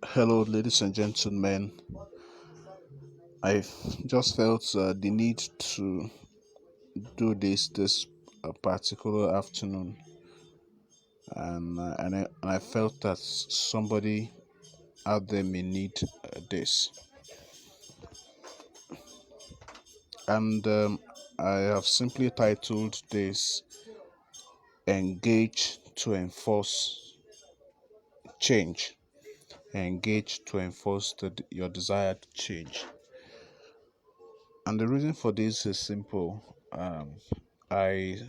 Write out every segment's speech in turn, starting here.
Hello, ladies and gentlemen. I just felt the need to do this particular afternoon, and I felt that somebody out there may need this. And I have simply titled this "Engage to Enforce Change." Engage to enforce your desired change. And the reason for this is simple. I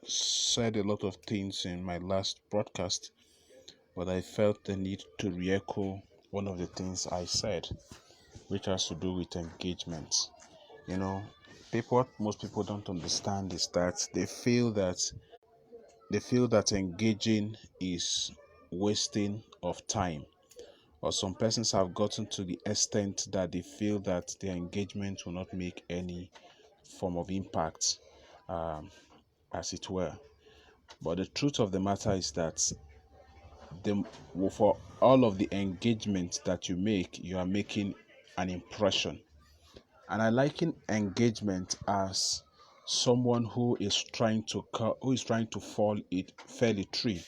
said a lot of things in my last broadcast, but I felt the need to re echo one of the things I said, which has to do with engagement. You know, what most people don't understand is that they feel that engaging is wasting of time, or some persons have gotten to the extent that they feel that their engagement will not make any form of impact, um, as it were. But the truth of the matter is that the for all of the engagement that you make, you are making an impression. And I liken engagement as someone who is trying to fell a tree.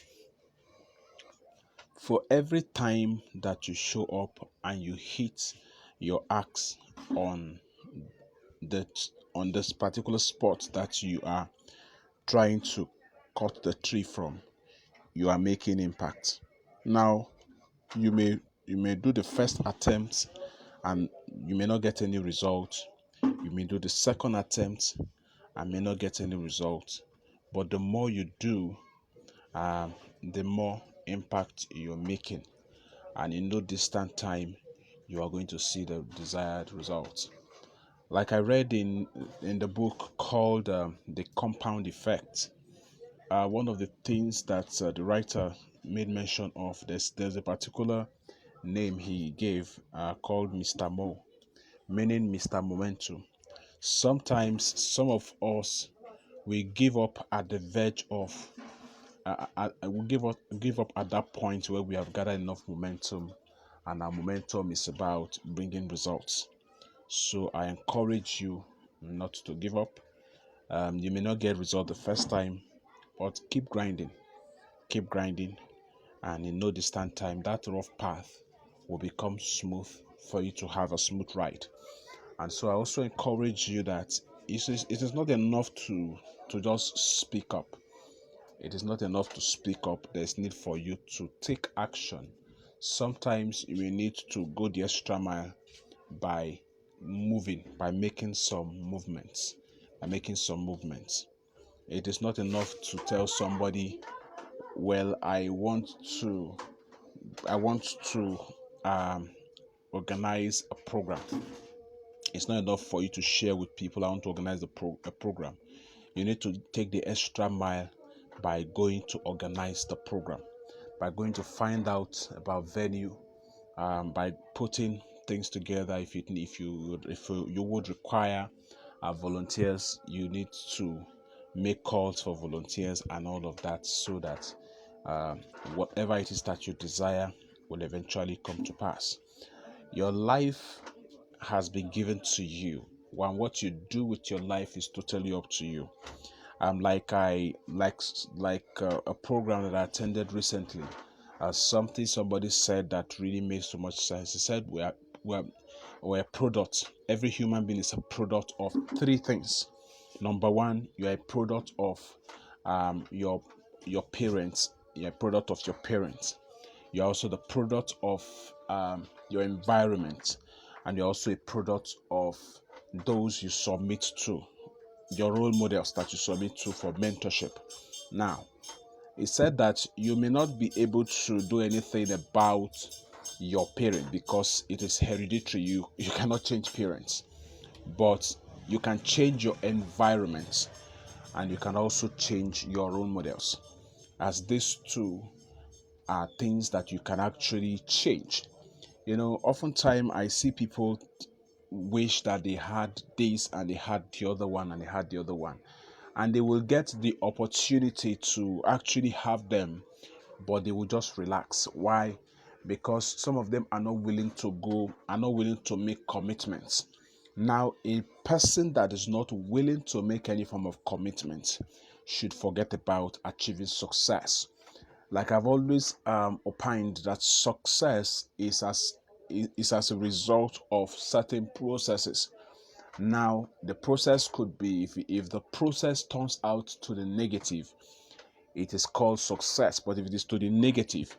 For every time that you show up and you hit your axe on the on this particular spot that you are trying to cut the tree from, you are making impact. Now, you may you may do the first attempt and you may not get any result. You may do the second attempt and may not get any result. But the more you do, the more impact you're making, and in no distant time, you are going to see the desired results. Like I read in the book called "The Compound Effect." One of the things that the writer made mention of, there's a particular name he gave, called Mr. Mo, meaning Mr. Momentum. Sometimes some of us, we give up at the verge of we give up at that point where we have gathered enough momentum, and our momentum is about bringing results. So I encourage you not to give up. You may not get result the first time, but keep grinding, and in no distant time, that rough path will become smooth for you to have a smooth ride. And so I also encourage you that it is not enough to just speak up. It is not enough to speak up. There's need for you to take action. Sometimes you will need to go the extra mile by by making some movements. It is not enough to tell somebody, well, I want to um, organize a program. It's not enough for you to share with people, I want to organize a program. You need to take the extra mile by going to organize the program, by going to find out about venue, by putting things together. If you would require volunteers, you need to make calls for volunteers and all of that, so that um, whatever it is that you desire will eventually come to pass. Your life has been given to you. And what you do with your life is totally up to you. Like I like a program that I attended recently. Somebody said that really made so much sense. He said we're a product. Every human being is a product of three things. Number one, you're a product of your parents. You're a product of your parents. You're also the product of your environment, and you're also a product of those you submit to, your role models that you submit to for mentorship. Now, it said that you may not be able to do anything about your parent because it is hereditary. You cannot change parents, but you can change your environment, and you can also change your role models, as these two are things that you can actually change. Oftentimes I see people wish that they had this and they had the other one and they had the other one, and they will get the opportunity to actually have them, but they will just relax. Why? because some of them are not willing to make commitments. Now, a person that is not willing to make any form of commitment should forget about achieving success. Like I've always opined that success is as a result of certain processes. Now, the process could be, if the process turns out to the negative, it is called success. But if it is to the negative,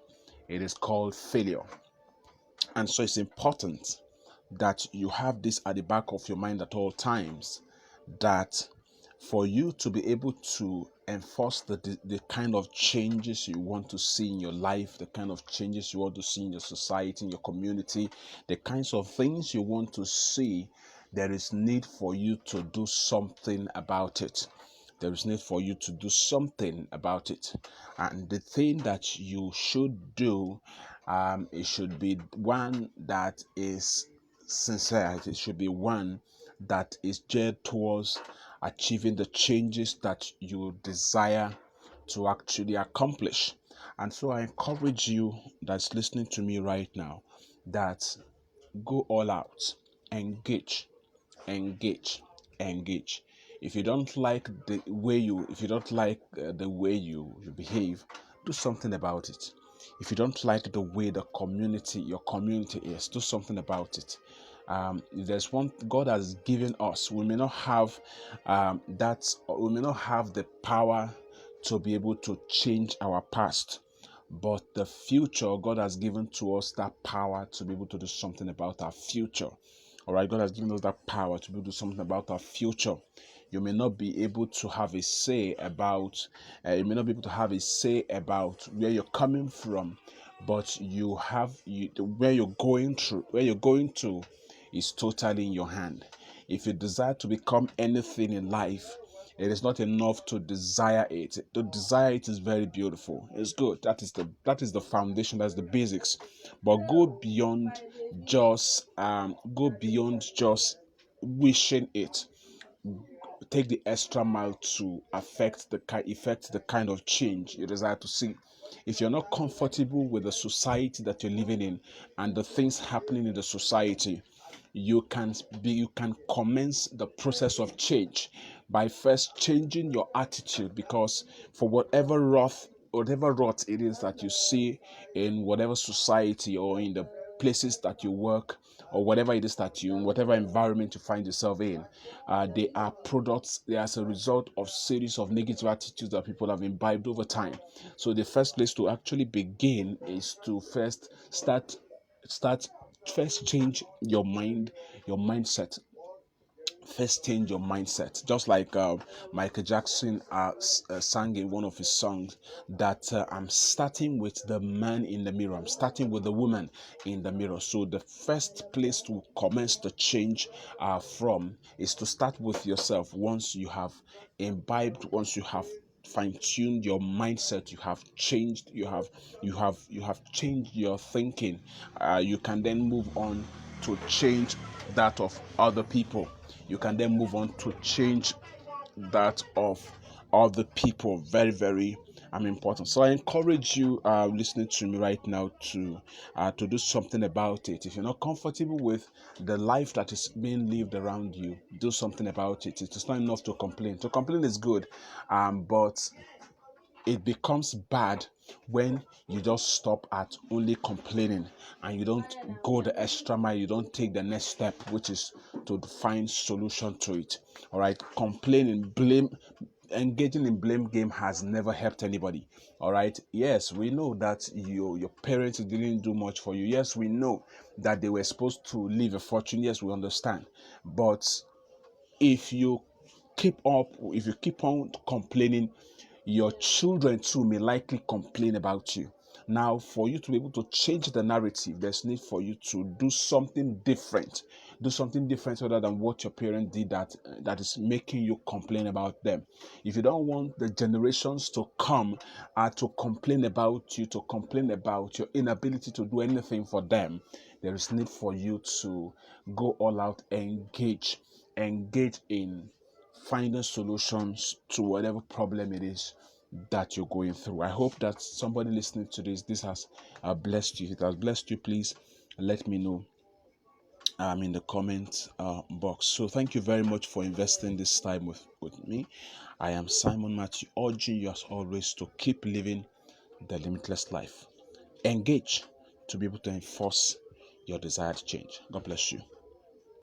it is called failure. And so it's important that you have this at the back of your mind at all times, that for you to be able to enforce the kind of changes you want to see in your life, the kind of changes you want to see in your society, in your community, the kinds of things you want to see, there is need for you to do something about it. There is need for you to do something about it. And the thing that you should do, it should be one that is sincere. It should be one that is geared towards achieving the changes that you desire to actually accomplish. And so I encourage you that's listening to me right now, that go all out, engage, engage, engage. If you don't like the way you behave, do something about it. If you don't like the way your community is, do something about it. If there's one God has given us, we may not have we may not have the power to be able to change our past, but the future, God has given to us that power to be able to do something about our future. All right, God has given us that power to be able to do something about our future. You may not be able to have a say about, where you're coming from, but where you're going to is totally in your hand. If you desire to become anything in life, it is not enough to desire it. To desire it is very beautiful. It's good. That is the foundation. That's the basics. But go beyond just wishing it. Take the extra mile to affect the kind of change you desire to see. If you're not comfortable with the society that you're living in and the things happening in the society, you can commence the process of change by first changing your attitude, because for whatever rot it is that you see in whatever society or in the places that you work, or whatever it is that you in whatever environment you find yourself in, they are products, they are as a result of series of negative attitudes that people have imbibed over time. So the first place to actually begin is to start change your mindset. First change your mindset, just like Michael Jackson sang in one of his songs, that I'm starting with the man in the mirror, I'm starting with the woman in the mirror. So the first place to commence the change from is to start with yourself. Once you have fine-tuned your mindset, you have changed your thinking, you can then move on to change that of other people. You can then move on to change that of other people. Very, very important. So I encourage you listening to me right now to do something about it. If you're not comfortable with the life that is being lived around you, do something about it. It is not enough to complain. To complain is good, but it becomes bad when you just stop at only complaining and you don't go the extra mile, you don't take the next step, which is to find solution to it. All right, engaging in blame game has never helped anybody. All right, yes, we know that your parents didn't do much for you. Yes, we know that they were supposed to leave a fortune. Yes, we understand. But if you keep on complaining, your children too may likely complain about you. Now, for you to be able to change the narrative, there's need for you to do something different. Do something different other than what your parent did that is making you complain about them. If you don't want the generations to come to complain about you, to complain about your inability to do anything for them, there is need for you to go all out, engage in finding solutions to whatever problem it is that you're going through. I hope that somebody listening to this has blessed you. If it has blessed you, please let me know in the comment box. So thank you very much for investing this time with me. I am Simon Matthew, urging you as always to keep living the limitless life. Engage to be able to enforce your desired change. God bless you.